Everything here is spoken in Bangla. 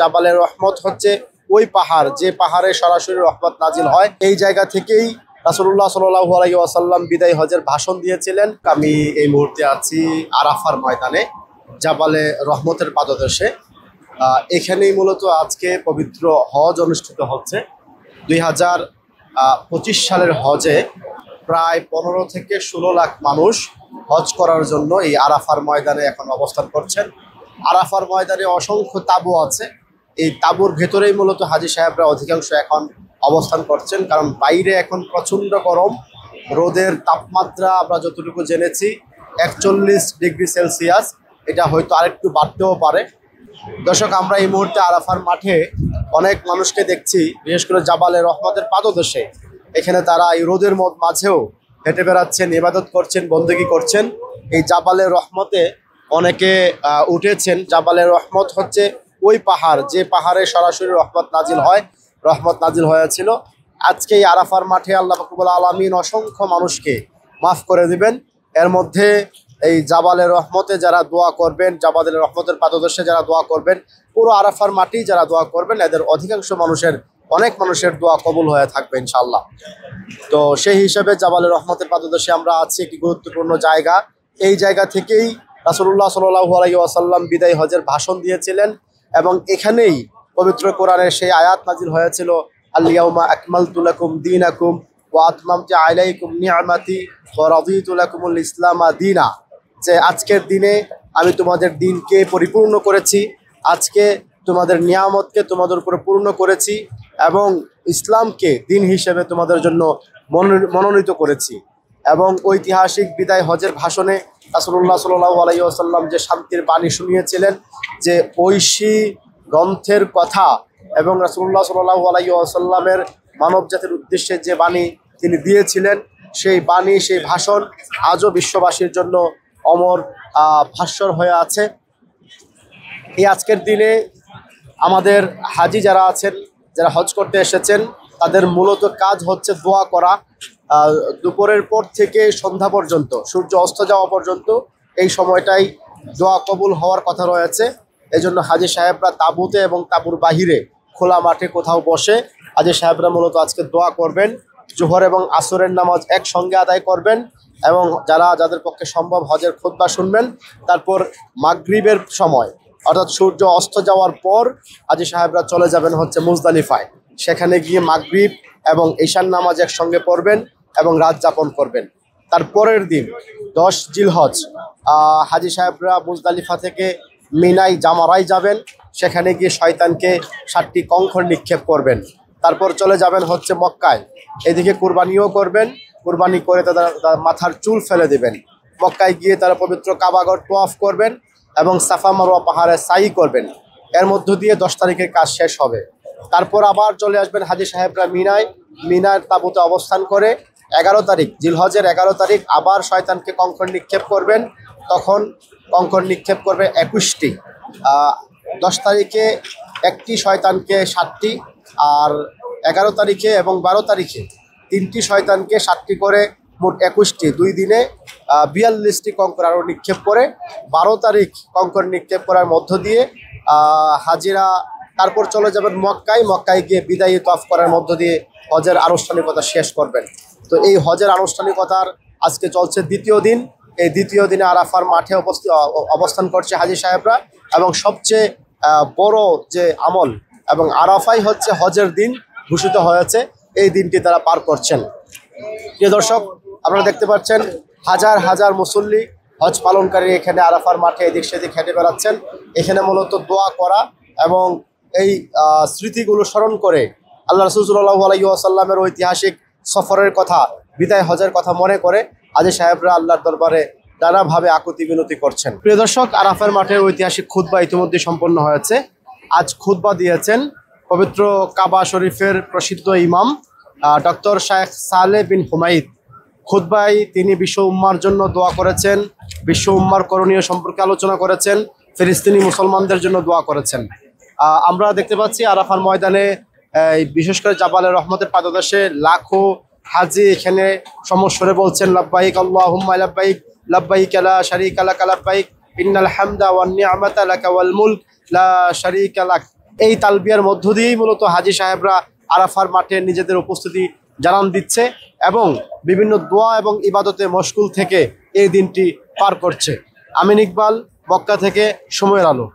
জাবালের রহমত হচ্ছে ওই পাহাড় যে পাহাড়ে সরাসরি রহমত নাজিল হয়। এই জায়গা থেকেই রাসূলুল্লাহ সাল্লাল্লাহু আলাইহি ওয়াসাল্লাম বিদায় হজের ভাষণ দিয়েছিলেন। আমি এই মুহূর্তে আছি আরাফার ময়দানে, জাবালে রহমতের পাদদেশে। এখানেই মূলত আজকে পবিত্র হজ অনুষ্ঠিত হচ্ছে। 2025 সালের হজে প্রায় 15 থেকে 16 লাখ মানুষ হজ করার জন্য এই আরাফার ময়দানে এখন অবস্থান করছেন। আরাফার ময়দানে অসংখ্য তাঁবু আছে। এই তাঁবুর ভেতরেই মূলত হাজী সাহেবরা অধিকাংশ এখন অবস্থান করছেন, কারণ বাইরে এখন প্রচণ্ড গরম। রোদের তাপমাত্রা আমরা যতটুকু জেনেছি 41 ডিগ্রি সেলসিয়াস, এটা হয়তো আরেকটু বাড়তেও পারে। দর্শক, আমরা এই মুহূর্তে আরাফার মাঠে অনেক মানুষকে দেখছি, বিশেষ করে জাবালে রহমতের পাদদেশে। এখানে তারা এই রোদের মাঝেও হেঁটে বেড়াচ্ছেন, ইবাদত করছেন, বন্দেগী করছেন। এই জাবালে রহমতে অনেকে উঠেছেন। জাবালে রহমত হচ্ছে ওই পাহাড় যে পাহাড়ে সরাসরি রহমত নাজিল হয়েছিল। আজকে এই আরাফার মাঠে আল্লাহ রাব্বুল আলামিন অসংখ্য মানুষকে মাফ করে দিবেন। এর মধ্যে এই জাবালের রহমতে যারা দোয়া করবেন, জাবালের রহমতের পাদদেশে যারা দোয়া করবেন, পুরো আরাফার মাটি যারা দোয়া করবেন, এদের অধিকাংশ অনেক মানুষের দোয়া কবুল হয়ে থাকবে ইনশাআল্লাহ। তো সেই হিসেবে জাবালের রহমতের পাদদেশে আমরা আছি, একটি গুরুত্বপূর্ণ জায়গা। এই জায়গা থেকেই রাসূলুল্লাহ সাল্লাল্লাহু আলাইহি ওয়াসাল্লাম বিদায় হজের ভাষণ দিয়েছিলেন এবং এখানেই পবিত্র কোরআনের সেই আয়াত নাজিল হয়েছিল, আল-ইয়াউমা আকমালতু লাকুম দীনাকুম ওয়া আতমামতু আলাইকুম নি'মাতি ওয়া রাদিতু লাকুমুল ইসলামা দীনা। যে আজকের দিনে আমি তোমাদের দিনকে পরিপূর্ণ করেছি, আজকে তোমাদের নিয়ামতকে তোমাদের উপরে পূর্ণ করেছি এবং ইসলামকে দিন হিসেবে তোমাদের জন্য মনোনীত করেছি। এবং ঐতিহাসিক বিদায় হজের ভাষণে রাসূলুল্লাহ সাল্লাল্লাহু আলাইহি ওয়াসাল্লাম যে শান্তির বাণী শুনিয়েছিলেন, যে ঐশী গ্রন্থের কথা এবং রাসূলুল্লাহ সাল্লাল্লাহু আলাইহি ওয়াসাল্লামের মানব জাতির উদ্দেশ্যে যে বাণী তিনি দিয়েছিলেন, সেই বাণী, সেই ভাষণ আজও বিশ্ববাসীর জন্য অমর ভাস্বর হয়ে আছে। এই আজকের দিনে আমাদের হাজি যারা আছেন, যারা হজ করতে এসেছেন, তাদের মূলত কাজ হচ্ছে দোয়া করা। দুপুরের পর থেকে সন্ধ্যা পর্যন্ত, সূর্য অস্ত যাওয়া পর্যন্ত এই সময়টাই দোয়া কবুল হওয়ার কথা রয়েছে। এই জন্য হাজি সাহেবরা তাঁবুতে এবং তাঁবুর বাহিরে খোলা মাঠে কোথাও বসে হাজি সাহেবরা মূলত আজকে দোয়া করবেন। জোহর এবং আসরের নামাজ একসঙ্গে আদায় করবেন এবং যাদের পক্ষে সম্ভব হজের খুতবা শুনবেন। তারপর মাগরিবের সময় অর্থাৎ সূর্য অস্ত যাওয়ার পর হাজি সাহেবরা চলে যাবেন হচ্ছে মুজদালিফায়। সেখানে গিয়ে মাগরিব এবং ঈশার নামাজ একসঙ্গে পড়বেন এবং রাত যাপন করবেন। তারপরের দিন 10 জিলহজ হাজি সাহেবরা মুজদালিফা থেকে মিনাই জামারাই যাবেন। সেখানে গিয়ে শয়তানকে 7টি কঙ্কর নিক্ষেপ করবেন। তারপর চলে যাবেন হচ্ছে মক্কায়। এদিকে কুরবানিও করবেন, কুরবানি করে তাদের মাথার চুল ফেলে দেবেন। মক্কায় গিয়ে তারা পবিত্র কাবাঘর তোয়াফ করবেন এবং সাফা মারওয়া পাহাড়ে সাই করবেন। এর মধ্য দিয়ে 10 তারিখের কাজ শেষ হবে। তারপর আবার চলে আসবেন হাজি সাহেবরা মিনার তাঁবুতে অবস্থান করে 11 তারিখ, জিলহজের 11 তারিখ আবার শয়তানকে কঙ্কর নিক্ষেপ করবেন। তখন কঙ্কর নিক্ষেপ করবে 21টি। 10 তারিখে একটি শয়তানকে 7টি, আর 11 তারিখে এবং 12 তারিখে 3টি শয়তানকে 7টি করে মোট 21টি। 2 দিনে 42টি কঙ্কর আরও নিক্ষেপ করে 12 তারিখ কঙ্কর নিক্ষেপ করার মধ্য দিয়ে হাজিরা তারপর চলে যাবেন মক্কায় গিয়ে বিদায়ী তওয়াফ করার মধ্য দিয়ে হজের আনুষ্ঠানিকতা শেষ করবেন। তো এই হজের আনুষ্ঠানিকতার আজকে চলছে 2য় দিন। এই 2য় দিনে আরাফার মাঠে অবস্থান করছে হাজি সাহেবরা এবং সবচেয়ে বড় যে আমল এবং আরাফাই হচ্ছে হজের দিন ঘোষিত হয়েছে, এই দিনটি তারা পার করছেন। প্রিয় দর্শক, আপনারা দেখতে পাচ্ছেন হাজার হাজার মুসল্লি হজ পালনকারী এখানে আরাফার মাঠে এদিক সেদিক হেঁটে বেড়াচ্ছেন। এখানে মূলত দোয়া করা এবং এই স্মৃতিগুলো স্মরণ করে আল্লাহ রাসূল সাল্লাল্লাহু আলাইহি ওয়াসাল্লামের ঐতিহাসিক সফরের কথা, বিদায় হজের কথা মনে করে হাজী সাহেবরা আল্লাহর দরবারে নানাভাবে আকুতি বিনতি করছেন। প্রিয় দর্শক, আরাফার মাঠের ঐতিহাসিক খুতবা ইতিমধ্যে সম্পন্ন হয়েছে। আজ খুতবা দিয়েছেন পবিত্র কাবা শরীফের প্রসিদ্ধ ইমাম ডক্টর শায়েখ সালেহ বিন হুমাইদ। খুতবায় তিনি বিশ্ব উম্মার জন্য দোয়া করেছেন, বিশ্ব উম্মার করণীয় সম্পর্কে আলোচনা করেছেন, ফিলিস্তিনি মুসলমানদের জন্য দোয়া করেছেন। আমরা দেখতে পাচ্ছি আরাফার ময়দানে বিশেষ করে জাবালের রহমতের পাদদেশে লাখো হাজি এখানে সমস্বরে বলছেন লাব্বাইক আল্লাহুম্মা লাব্বাইক, লাব্বাইক লা শারীকা লাক লাব্বাইক, ইন্নাল হামদা ওয়ান নি'মাতা লাকা ওয়াল মুলক লা শারীকা লাক। এই তালবিয়ার মধ্য দিয়েই মূলত হাজী সাহেবরা আরাফার মাঠে নিজেদের উপস্থিতি জানান দিচ্ছে এবং বিভিন্ন দোয়া এবং ইবাদতে মশগুল থেকে এই দিনটি পার করছে। আমিন ইকবাল, মক্কা থেকে সময়ের আলো।